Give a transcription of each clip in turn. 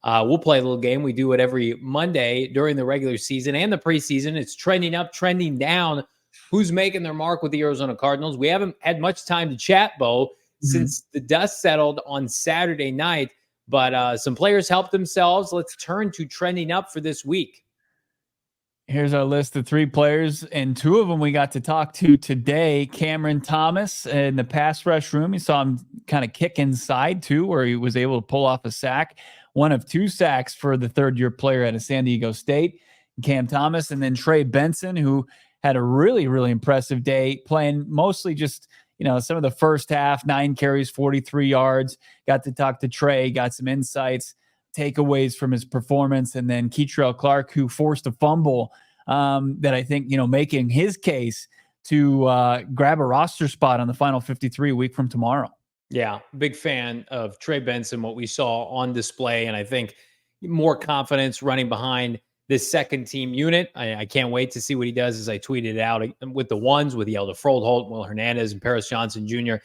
We'll play a little game. We do it every Monday during the regular season and the preseason. It's trending up, trending down. Who's making their mark with the Arizona Cardinals? We haven't had much time to chat, Bo, since the dust settled on Saturday night. But some players helped themselves. Let's turn to trending up for this week. Here's our list of 3 players, and 2 of them we got to talk to today. Cameron Thomas in the pass rush room. You saw him kind of kick inside, too, where he was able to pull off a sack. 1 of 2 sacks for the third-year player out of San Diego State, Cam Thomas. And then Trey Benson, who had a really, really impressive day, playing mostly just, some of the first half, 9 carries, 43 yards. Got to talk to Trey, got some insights, takeaways from his performance. And then Keitrell Clark, who forced a fumble that I think, making his case to grab a roster spot on the final 53 a week from tomorrow. Yeah, big fan of Trey Benson, what we saw on display. And I think more confidence running behind this second team unit. I can't wait to see what he does, as I tweeted it out with the ones with Yelda Froldholt, Will Hernandez, and Paris Johnson Jr.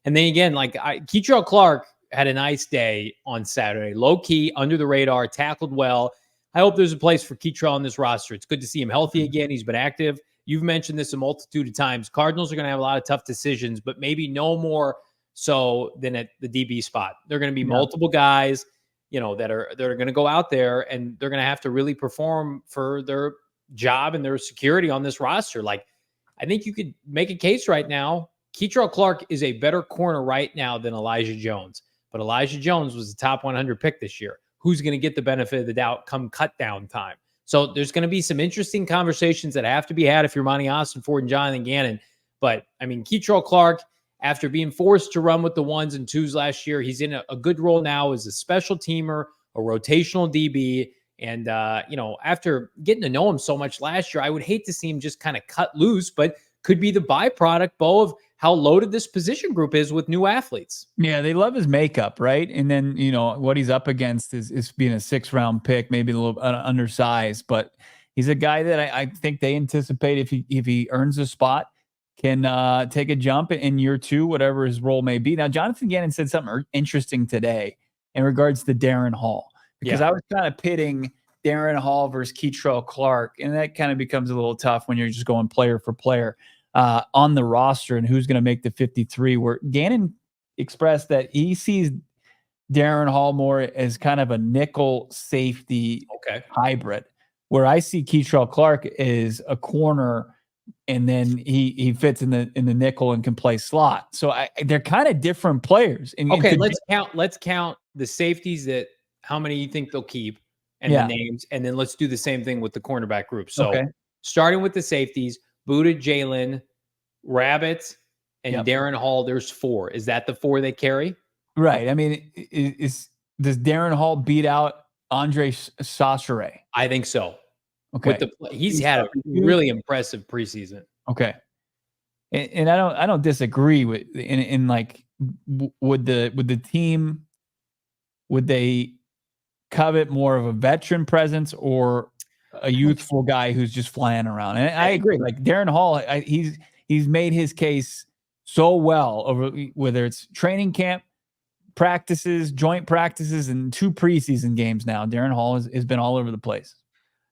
And then again, Keitrell Clark had a nice day on Saturday. Low key, under the radar, tackled well. I hope there's a place for Keitrell on this roster. It's good to see him healthy again. He's been active. You've mentioned this a multitude of times. Cardinals are going to have a lot of tough decisions, but maybe no more so than at the DB spot. There are going to be multiple guys, that are going to go out there, and they're going to have to really perform for their job and their security on this roster. I think you could make a case right now. Keitrell Clark is a better corner right now than Elijah Jones. But Elijah Jones was the top 100 pick this year. Who's going to get the benefit of the doubt come cut down time? So there's going to be some interesting conversations that have to be had if you're Monty Austin-Ford and Jonathan Gannon. But, Keitrell Clark, after being forced to run with the 1s and 2s last year, he's in a good role now as a special teamer, a rotational DB. And, after getting to know him so much last year, I would hate to see him just kind of cut loose, but could be the byproduct, Bo, of how loaded this position group is with new athletes. Yeah, they love his makeup, right? And then, what he's up against is being a 6th-round pick, maybe a little undersized, but he's a guy that I think they anticipate if he earns a spot, can take a jump in year 2, whatever his role may be. Now, Jonathan Gannon said something interesting today in regards to Darren Hall, because I was kind of pitting Darren Hall versus Keitrell Clark, and that kind of becomes a little tough when you're just going player for player on the roster and who's going to make the 53, where Gannon expressed that he sees Darren Hall more as kind of a nickel safety hybrid, where I see Keitrell Clark as a corner, and then he fits in the nickel and can play slot. So they're kind of different players. Let's count the safeties, how many you think they'll keep, and the names, and then let's do the same thing with the cornerback group. So starting with the safeties, Buda, Jalen, Rabbit, and Darren Hall, there's 4. Is that the 4 they carry? Right. Does Darren Hall beat out Andre Saussure? I think so. Okay. He's had a really impressive preseason. Okay. And I don't disagree with would the team, would they covet more of a veteran presence or a youthful guy who's just flying around? And I agree. Darren Hall, he's made his case so well over, whether it's training camp, practices, joint practices, and 2 preseason games now. Darren Hall has been all over the place.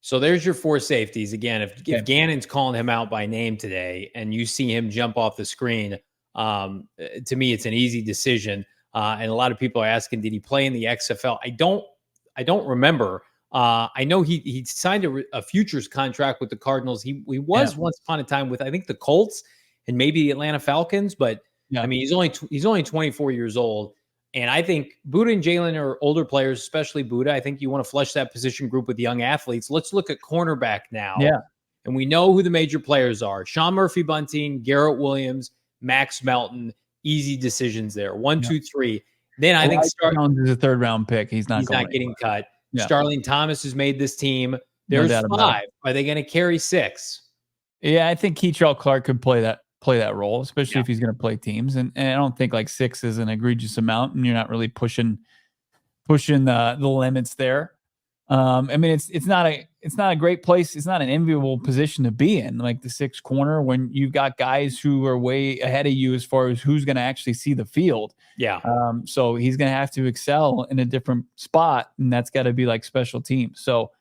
So there's your 4 safeties. Again, if Gannon's calling him out by name today and you see him jump off the screen, to me, it's an easy decision. And a lot of people are asking, did he play in the XFL? I don't remember. I know he signed a futures contract with the Cardinals. He was once upon a time with, I think, the Colts and maybe the Atlanta Falcons. But he's only 24 years old. And I think Buda and Jalen are older players, especially Buda. I think you want to flush that position group with young athletes. Let's look at cornerback now. Yeah. And we know who the major players are. Sean Murphy-Bunting, Garrett Williams, Max Melton. Easy decisions there. 1, 2, 3. Then I think Jones is a 3rd-round pick. He's not getting cut. Yeah. Starling Thomas has made this team. There's 5. Are they going to carry 6? Yeah, I think Keitrell Clark could play that role, especially if he's going to play teams. And I don't think 6 is an egregious amount, and you're not really pushing the limits there. I mean, it's not a great place. It's not an enviable position to be in, like the sixth corner, when you've got guys who are way ahead of you as far as who's going to actually see the field. Yeah. So he's going to have to excel in a different spot, and that's got to be like special teams. So,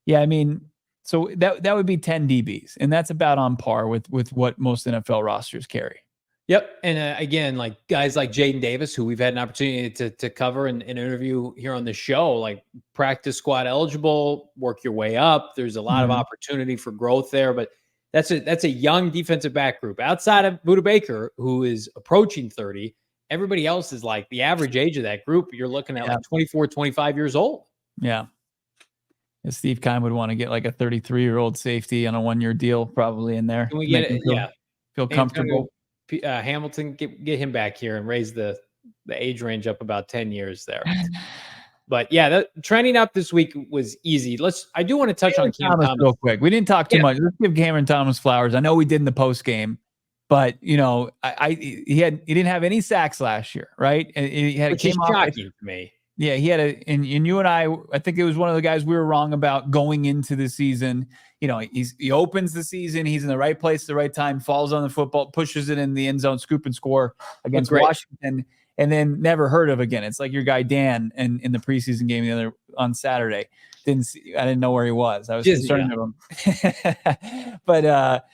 yeah, I mean, so that would be 10 DBs, and that's about on par with what most NFL rosters carry. Yep. And again, like guys like Jaden Davis, who we've had an opportunity to cover and interview here on the show, like practice squad eligible, work your way up. There's a lot of opportunity for growth there, but that's a young defensive back group outside of Budda Baker, who is approaching 30. Everybody else is like the average age of that group. You're looking at like 24, 25 years old. Yeah. Steve Keim would want to get like a 33-year-old safety on a 1-year deal probably in there. Can we get it? Yeah. Feel comfortable. Hamilton, get him back here and raise the age range up about 10 years there. But yeah, trending up this week was easy. I do want to touch on Cam Thomas real quick. We didn't talk too much. Let's give Cameron Thomas flowers. I know we did in the post game, but he didn't have any sacks last year, right? And which is shocking to me. Yeah, he had and you and I think it was one of the guys we were wrong about going into the season. He opens the season, he's in the right place at the right time, falls on the football, pushes it in the end zone, scoop and score against Washington, and then never heard of again. It's like your guy Dan in the preseason game on Saturday. I didn't know where he was. I was concerned of him. But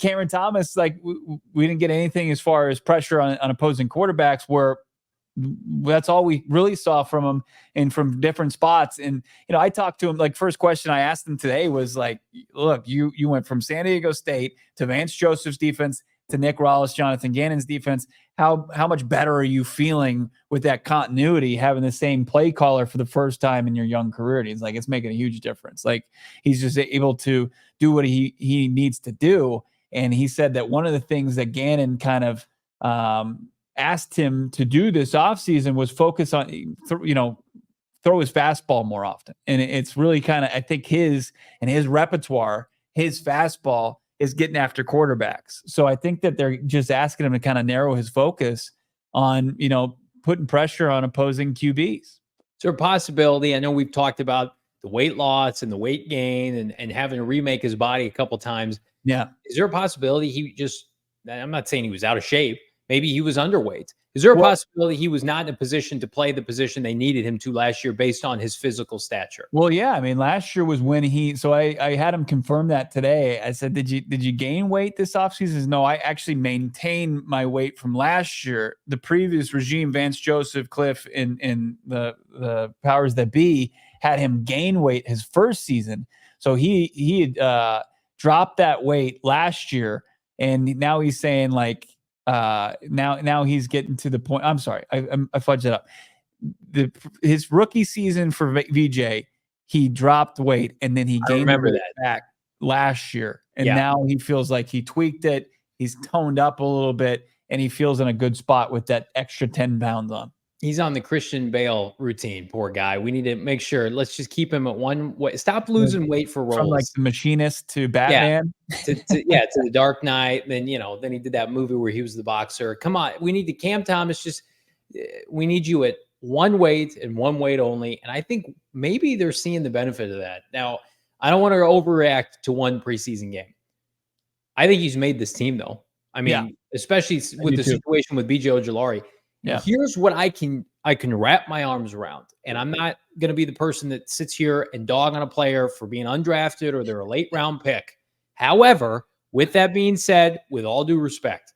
Cameron Thomas, like we didn't get anything as far as pressure on opposing quarterbacks, where that's all we really saw from him and from different spots. And, I talked to him, like first question I asked him today was like, look, you went from San Diego State to Vance Joseph's defense to Nick Rallis, Jonathan Gannon's defense. How much better are you feeling with that continuity, having the same play caller for the first time in your young career? And he's like, it's making a huge difference. Like he's just able to do what he needs to do. And he said that one of the things that Gannon kind of, asked him to do this offseason was focus on, throw his fastball more often. And it's really kind of, I think his repertoire, his fastball is getting after quarterbacks. So I think that they're just asking him to kind of narrow his focus on, putting pressure on opposing QBs. Is there a possibility? I know we've talked about the weight loss and the weight gain and having to remake his body a couple times. Yeah. Is there a possibility I'm not saying he was out of shape. Maybe he was underweight. Is there a possibility he was not in a position to play the position they needed him to last year based on his physical stature? Well, yeah. I mean, last year was when so I had him confirm that today. I said, did you gain weight this offseason? He says, no, I actually maintained my weight from last year. The previous regime, Vance Joseph, Cliff, and the powers that be had him gain weight his first season. So he had dropped that weight last year. And now he's saying like, now he's getting to the point. I'm sorry, I fudged it up. His rookie season for VJ, he dropped weight and then he gained it back last year. And now he feels like he tweaked it. He's toned up a little bit and he feels in a good spot with that extra 10 pounds on. He's on the Christian Bale routine, poor guy. We need to make sure. Let's just keep him at one way. Stop losing weight for roles. From like the Machinist to Batman. To the Dark Knight. Then, then he did that movie where he was the boxer. Come on. We need to Cam Thomas. We need you at one weight and one weight only. And I think maybe they're seeing the benefit of that. Now, I don't want to overreact to one preseason game. I think he's made this team though. I mean, especially with the situation with BJ Ojulari. Yeah. Here's what I can wrap my arms around. And I'm not going to be the person that sits here and dog on a player for being undrafted or they're a late round pick. However, with that being said, with all due respect,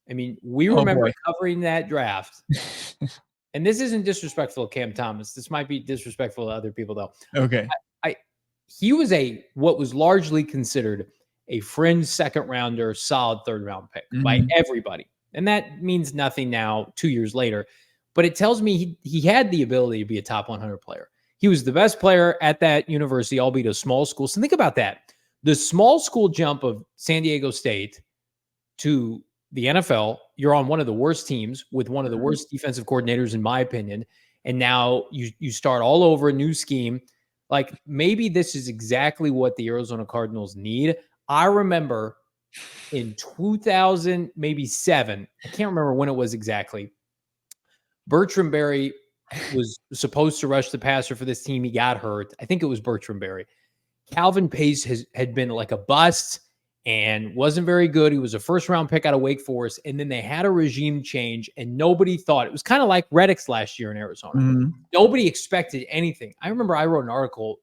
I mean, we remember covering that draft. And this isn't disrespectful to Cam Thomas. This might be disrespectful to other people though. Okay. He was what was largely considered a fringe second rounder, solid third round pick by everybody. And that means nothing now 2 years later, but it tells me he had the ability to be a top 100 player. He was the best player at that university, albeit a small school. So think about that. The small school jump of San Diego State to the NFL, you're on one of the worst teams with one of the worst defensive coordinators, in my opinion. And now you start all over a new scheme. Like maybe this is exactly what the Arizona Cardinals need. I remember in 2000, maybe 7, I can't remember when it was exactly. Bertram Berry was supposed to rush the passer for this team. He got hurt. I think it was Bertrand Berry. Calvin Pace had been like a bust and wasn't very good. He was a first-round pick out of Wake Forest, and then they had a regime change, and nobody thought. It was kind of like Reddick's last year in Arizona. Mm-hmm. Nobody expected anything. I remember I wrote an article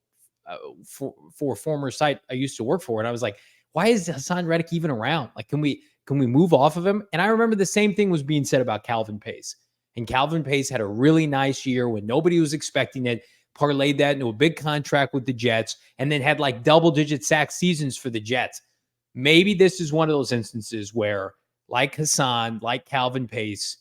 for a former site I used to work for, and I was like, why is Hassan Reddick even around? Like, can we move off of him? And I remember the same thing was being said about Calvin Pace. And Calvin Pace had a really nice year when nobody was expecting it, parlayed that into a big contract with the Jets, and then had like double-digit sack seasons for the Jets. Maybe this is one of those instances where, like Hassan, like Calvin Pace,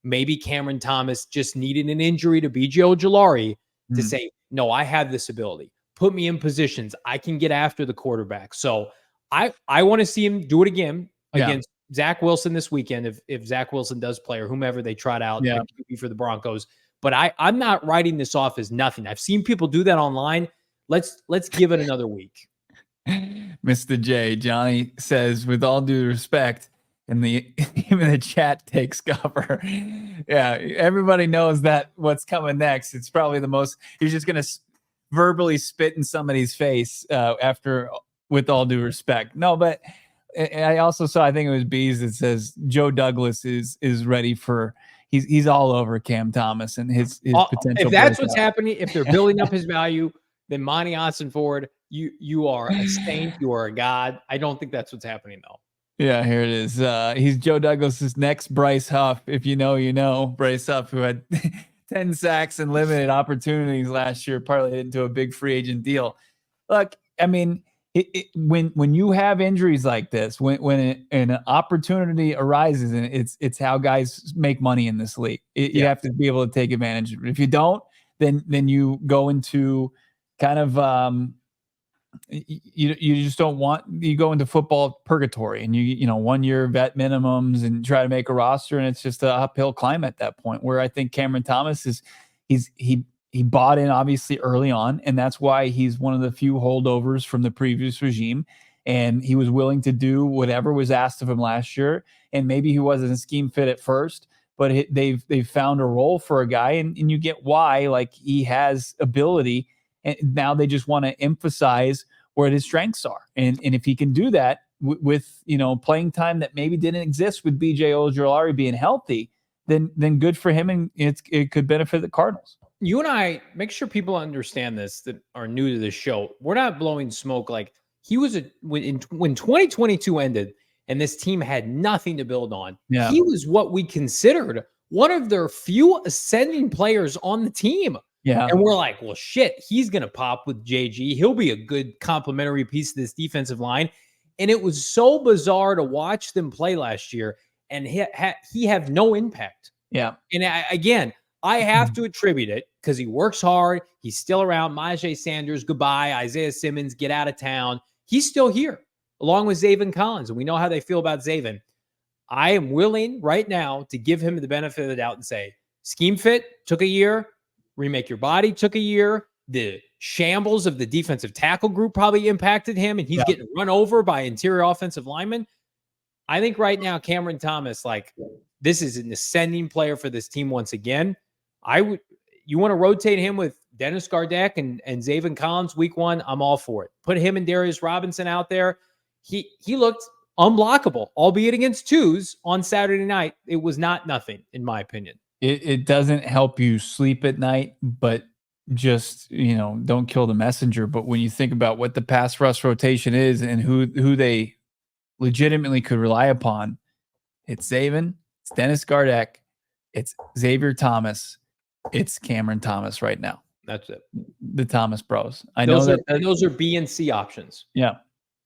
maybe Cameron Thomas just needed an injury to B.J. Ojulari to say, no, I have this ability. Put me in positions. I can get after the quarterback. So I want to see him do it again against Zach Wilson this weekend if Zach Wilson does play or whomever they trot out for the Broncos. But I'm not writing this off as nothing. I've seen people do that online. Let's give it another week. Mr. J, Johnny says, with all due respect, and even the chat takes cover. Yeah, everybody knows that what's coming next. It's probably the most. He's just going to verbally spit in somebody's face after. With all due respect, no, but I also saw. I think it was Bees that says Joe Douglas is ready for. He's all over Cam Thomas and his potential. If that's what's happening, if they're building up his value, then Monty Ossenford, you are a saint. You are a god. I don't think that's what's happening though. Yeah, here it is. He's Joe Douglas's next Bryce Huff. If you know, you know. Bryce Huff, who had 10 sacks and limited opportunities last year, partly into a big free agent deal. Look, I mean, when you have injuries like this, when an opportunity arises, and it's how guys make money in this league. You have to be able to take advantage of it. If you don't, then you go into kind of you just don't want, you go into football purgatory, and you 1 year vet minimums and try to make a roster, and it's just an uphill climb at that point. Where I think Cameron Thomas he bought in obviously early on, and that's why he's one of the few holdovers from the previous regime, and he was willing to do whatever was asked of him last year. And maybe he wasn't a scheme fit at first, but they've found a role for a guy, and you get why, like, he has ability. And now they just want to emphasize where his strengths are. And if he can do that with playing time that maybe didn't exist with BJ Ojulari being healthy, then good for him, and it could benefit the Cardinals. You and I, make sure people understand this that are new to this show. We're not blowing smoke. Like, he was when 2022 ended and this team had nothing to build on. Yeah. He was what we considered one of their few ascending players on the team. Yeah. And we're like, well, shit, he's going to pop with JG. He'll be a good complementary piece of this defensive line. And it was so bizarre to watch them play last year, and he have no impact. Yeah. And I have to attribute it because he works hard. He's still around. Myjai Sanders, goodbye. Isaiah Simmons, get out of town. He's still here, along with Zaven Collins. And we know how they feel about Zaven. I am willing right now to give him the benefit of the doubt and say, scheme fit took a year. Remake Your Body took a year. The shambles of the defensive tackle group probably impacted him, and he's getting run over by interior offensive linemen. I think right now, Cameron Thomas, this is an ascending player for this team once again. You want to rotate him with Dennis Gardeck and Zaven Collins week 1, I'm all for it. Put him and Darius Robinson out there. He looked unblockable, albeit against twos on Saturday night. It was not nothing, in my opinion. It doesn't help you sleep at night, but just, don't kill the messenger. But when you think about what the pass rush rotation is and who they legitimately could rely upon, it's Zaven, it's Dennis Gardeck, it's Xavier Thomas, it's Cameron Thomas right now. That's it. The Thomas bros. Those are B and C options. Yeah.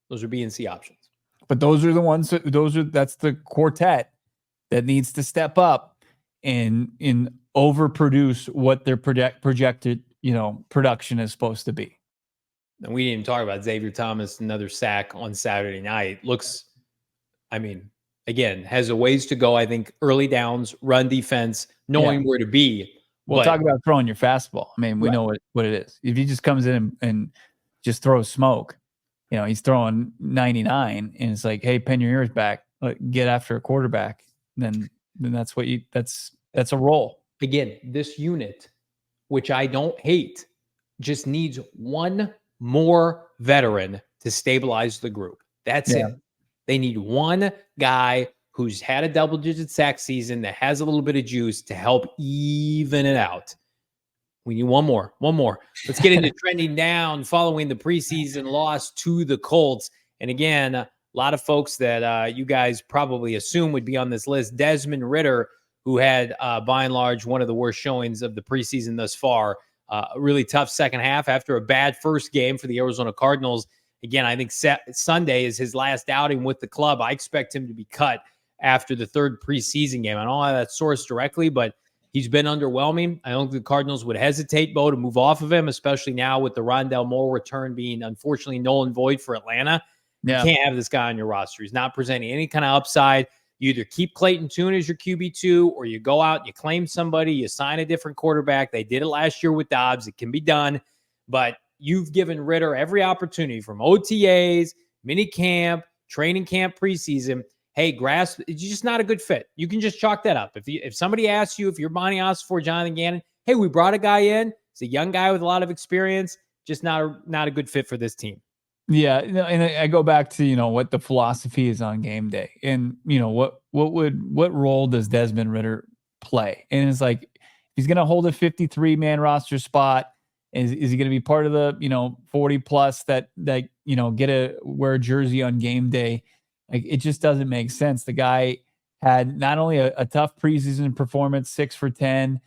Those are B and C options. But those are the ones that's the quartet that needs to step up and overproduce what their projected, production is supposed to be. And we didn't even talk about Xavier Thomas, another sack on Saturday night. Again, has a ways to go. I think early downs, run defense, knowing where to be. We'll talk about throwing your fastball. We know what it is. If he just comes in and just throws smoke, he's throwing 99 and it's like, hey, pin your ears back, get after a quarterback. Then that's a roll. Again, this unit which I don't hate, just needs one more veteran to stabilize the group. That's Yeah. it. They need one guy who's had a double-digit sack season that has a little bit of juice to help even it out. We need one more. One more. Let's get into trending down following the preseason loss to the Colts. And again, a lot of folks that you guys probably assume would be on this list. Desmond Ridder, who had, by and large, one of the worst showings of the preseason thus far. A really tough second half after a bad first game for the Arizona Cardinals. Again, I think Sunday is his last outing with the club. I expect him to be cut after the third preseason game. I don't have that source directly, but he's been underwhelming. I don't think the Cardinals would hesitate, Bo, to move off of him, especially now with the Rondale Moore return being unfortunately null and void for Atlanta. Yeah. You can't have this guy on your roster. He's not presenting any kind of upside. You either keep Clayton Tune as your QB2 or you go out, you claim somebody, you sign a different quarterback. They did it last year with Dobbs. It can be done, but you've given Ridder every opportunity from OTAs, mini camp, training camp, preseason. Hey, Grass, it's just not a good fit. You can just chalk that up. If somebody asks you, if you're Bonnie Osfor, Jonathan Gannon, hey, we brought a guy in. He's a young guy with a lot of experience, just not a good fit for this team. Yeah, and I go back to, what the philosophy is on game day, and what role does Desmond Ridder play? And it's like he's going to hold a 53-man roster spot. Is he going to be part of the 40 plus that get a wear a jersey on game day? Like, it just doesn't make sense. The guy had not only a tough preseason performance, 6 for 10,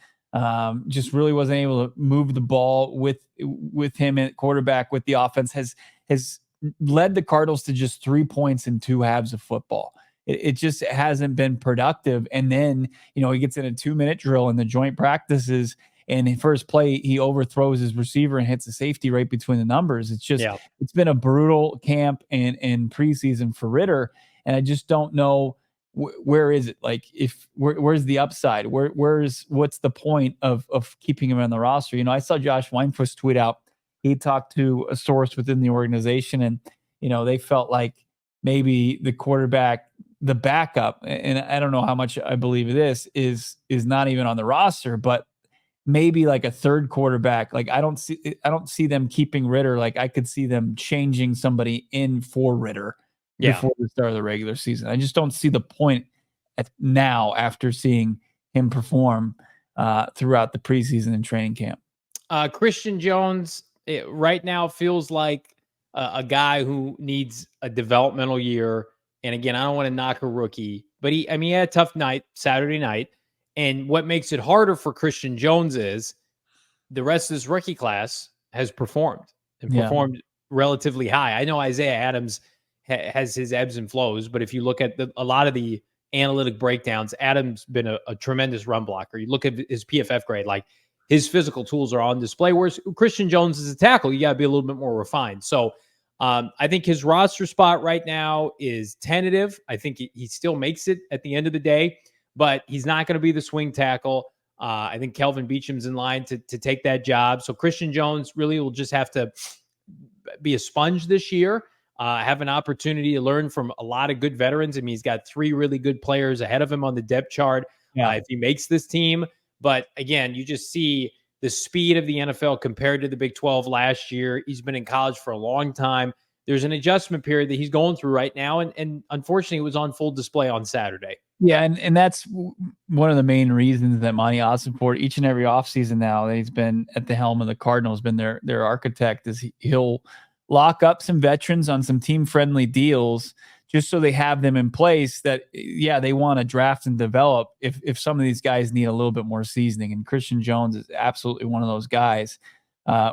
just really wasn't able to move the ball with him at quarterback, with the offense, has led the Cardinals to just 3 points in 2 halves of football. It just hasn't been productive. And then, he gets in a 2-minute drill in the joint practices, and in first play, he overthrows his receiver and hits a safety right between the numbers. It's just, It's been a brutal camp and preseason for Ridder. And I just don't know where is it? Like, where's the upside? What's the point of keeping him on the roster? I saw Josh Weinfuss tweet out. He talked to a source within the organization, and, they felt like maybe the quarterback, the backup, and I don't know how much I believe this is not even on the roster, but maybe like a third quarterback. Like, I don't see them keeping Ridder. Like, I could see them changing somebody in for Ridder before the start of the regular season. I just don't see the point now after seeing him perform throughout the preseason and training camp. Christian Jones right now feels like a guy who needs a developmental year. And again, I don't want to knock a rookie, but he had a tough night Saturday night. And what makes it harder for Christian Jones is the rest of this rookie class has performed relatively high. I know Isaiah Adams has his ebbs and flows, but if you look at a lot of the analytic breakdowns, Adams been a tremendous run blocker. You look at his PFF grade, like his physical tools are on display, whereas Christian Jones is a tackle. You got to be a little bit more refined. So I think his roster spot right now is tentative. I think he still makes it at the end of the day, but he's not going to be the swing tackle. I think Kelvin Beacham's in line to take that job. So Christian Jones really will just have to be a sponge this year, have an opportunity to learn from a lot of good veterans. I mean, he's got 3 really good players ahead of him on the depth chart if he makes this team. But again, you just see the speed of the NFL compared to the Big 12 last year. He's been in college for a long time. There's an adjustment period that he's going through right now. And unfortunately, it was on full display on Saturday. Yeah, and that's one of the main reasons that Monty Ossenfort, each and every offseason now that he's been at the helm of the Cardinals, been their architect, is he'll lock up some veterans on some team-friendly deals just so they have them in place that, they want to draft and develop if some of these guys need a little bit more seasoning. And Christian Jones is absolutely one of those guys.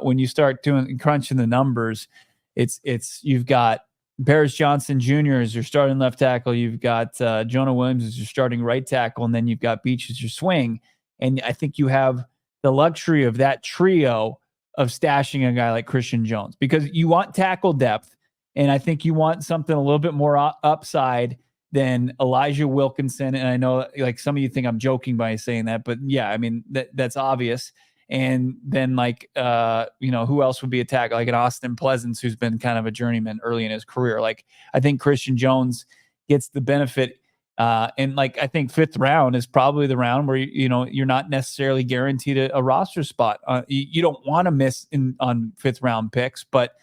When you start crunching the numbers, it's you've got Paris Johnson Jr. as your starting left tackle. You've got Jonah Williams as your starting right tackle, and then you've got Beach as your swing. And I think you have the luxury of that trio of stashing a guy like Christian Jones because you want tackle depth, and I think you want something a little bit more upside than Elijah Wilkinson. And I know, like, some of you think I'm joking by saying that, but I mean that's obvious. And then, like, who else would be a tackle? Like an Austin Pleasance, who's been kind of a journeyman early in his career. Like, I think Christian Jones gets the benefit. And like, I think 5th round is probably the round where, you're not necessarily guaranteed a roster spot. You don't want to miss on 5th round picks, but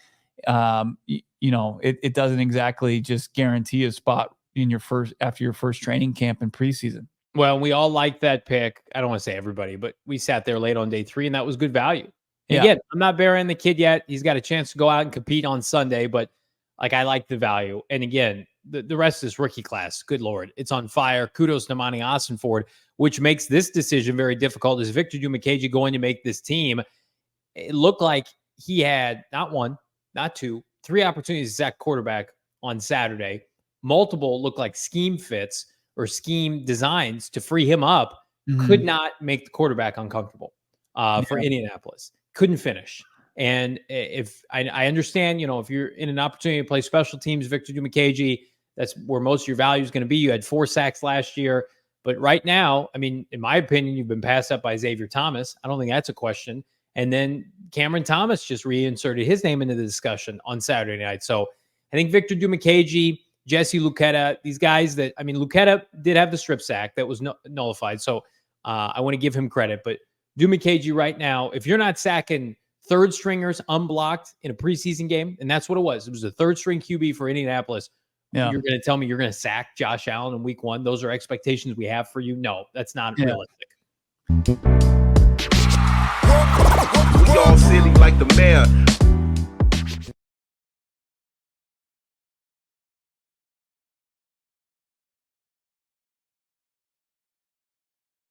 it doesn't exactly just guarantee a spot after your first training camp and preseason. Well, we all like that pick. I don't want to say everybody, but we sat there late on day 3, and that was good value. Yeah. Again, I'm not burying the kid yet. He's got a chance to go out and compete on Sunday, but like, I like the value. And again, the rest of this rookie class, good Lord, it's on fire. Kudos to Monty Ossenford, which makes this decision very difficult. Is Victor Dimukeje going to make this team? It looked like he had not 1, not 2, 3 opportunities to sack quarterback on Saturday. Multiple looked like scheme fits or scheme designs to free him up. Could not make the quarterback uncomfortable for Indianapolis. Couldn't finish. And if I understand, if you're in an opportunity to play special teams, Victor Dimukeje, that's where most of your value is going to be. You had 4 sacks last year. But right now, I mean, in my opinion, you've been passed up by Xavier Thomas. I don't think that's a question. And then Cameron Thomas just reinserted his name into the discussion on Saturday night. So I think Victor Dimukeje, Jesse Luketa, these guys Luketa did have the strip sack that was nullified. So I want to give him credit. But Dimukeje right now, if you're not sacking third stringers unblocked in a preseason game, and that's what it was. It was a third string QB for Indianapolis. Yeah. You're going to tell me you're going to sack Josh Allen in week 1. Those are expectations we have for you. No, that's not realistic. We all silly like the mayor.